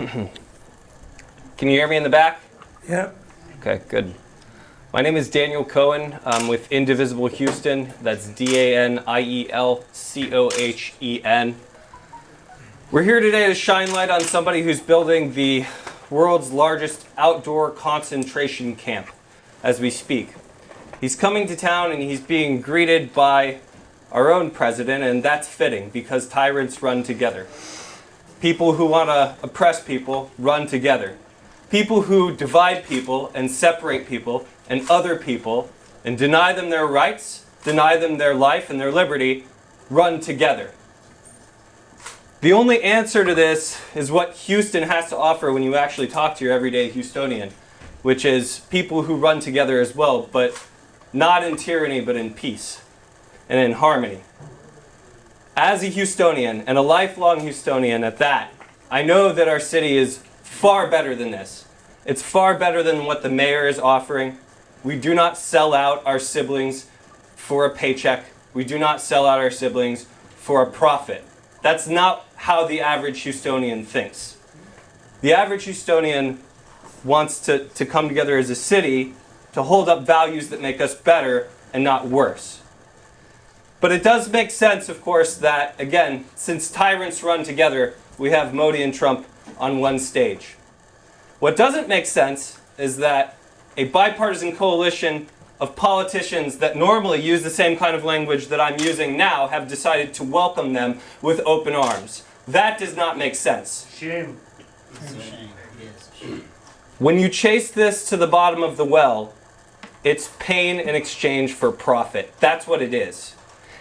Can you hear me in the back? Yeah. Okay, good. My name is Daniel Cohen. I'm with Indivisible Houston. That's DANIELCOHEN. We're here today to shine light on somebody who's building the world's largest outdoor concentration camp as we speak. He's coming to town and he's being greeted by our own president, and that's fitting because tyrants run together. People who want to oppress people run together. People who divide people and separate people and other people and deny them their rights, deny them their life and their liberty, run together. The only answer to this is what Houston has to offer when you actually talk to your everyday Houstonian, which is people who run together as well, but not in tyranny, but in peace and in harmony. As a Houstonian, and a lifelong Houstonian at that, I know that our city is far better than this. It's far better than what the mayor is offering. We do not sell out our siblings for a paycheck. We do not sell out our siblings for a profit. That's not how the average Houstonian thinks. The average Houstonian wants to come together as a city to hold up values that make us better and not worse. But it does make sense, of course, that, again, since tyrants run together, we have Modi and Trump on one stage. What doesn't make sense is that a bipartisan coalition of politicians that normally use the same kind of language that I'm using now have decided to welcome them with open arms. That does not make sense. Shame. When you chase this to the bottom of the well, it's pain in exchange for profit. That's what it is.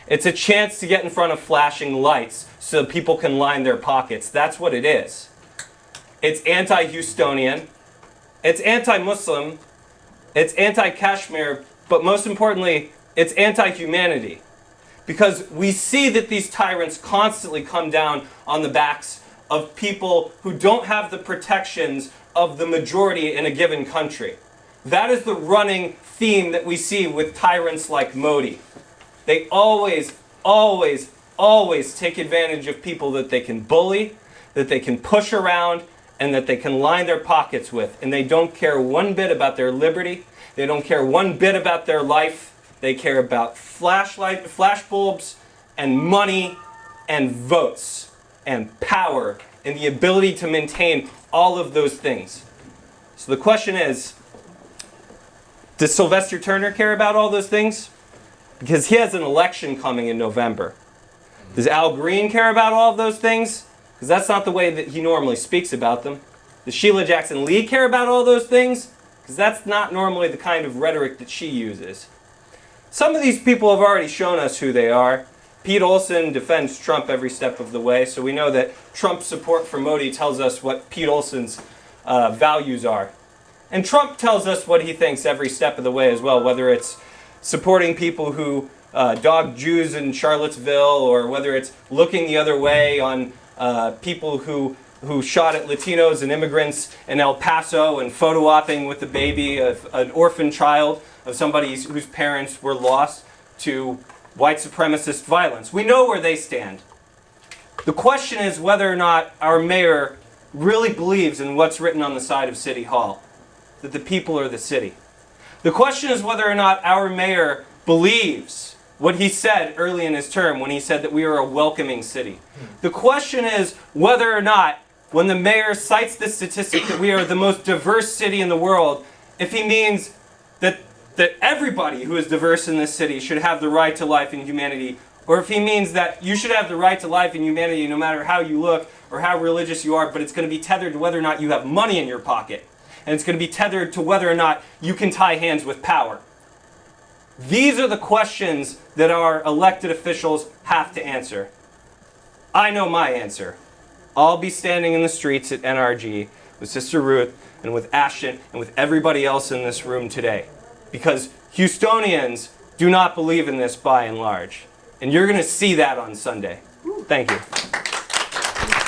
It's a chance to get in front of flashing lights so people can line their pockets. That's what it is. It's anti-Houstonian. It's anti-Muslim. It's anti-Kashmir. But most importantly, it's anti-humanity. Because we see that these tyrants constantly come down on the backs of people who don't have the protections of the majority in a given country. That is the running theme that we see with tyrants like Modi. They always take advantage of people that they can bully, that they can push around, and that they can line their pockets with. And they don't care one bit about their liberty. They don't care one bit about their life. They care about flash bulbs and money and votes and power and the ability to maintain all of those things. So the question is, does Sylvester Turner care about all those things? Because he has an election coming in November. Does Al Green care about all of those things? Because that's not the way that he normally speaks about them. Does Sheila Jackson Lee care about all those things? Because that's not normally the kind of rhetoric that she uses. Some of these people have already shown us who they are. Pete Olson defends Trump every step of the way, so we know that Trump's support for Modi tells us what Pete Olson's values are. And Trump tells us what he thinks every step of the way as well, whether it's supporting people who dog Jews in Charlottesville, or whether it's looking the other way on people who shot at Latinos and immigrants in El Paso and photo-opping with the baby of an orphan child of somebody whose parents were lost to white supremacist violence. We know where they stand. The question is whether or not our mayor really believes in what's written on the side of City Hall, that the people are the city. The question is whether or not our mayor believes what he said early in his term when he said that we are a welcoming city. The question is whether or not, when the mayor cites this statistic that we are the most diverse city in the world, if he means that everybody who is diverse in this city should have the right to life and humanity, or if he means that you should have the right to life and humanity no matter how you look or how religious you are, but it's going to be tethered to whether or not you have money in your pocket. And it's going to be tethered to whether or not you can tie hands with power. These are the questions that our elected officials have to answer. I know my answer. I'll be standing in the streets at NRG with Sister Ruth and with Ashton and with everybody else in this room today. Because Houstonians do not believe in this by and large. And you're going to see that on Sunday. Thank you.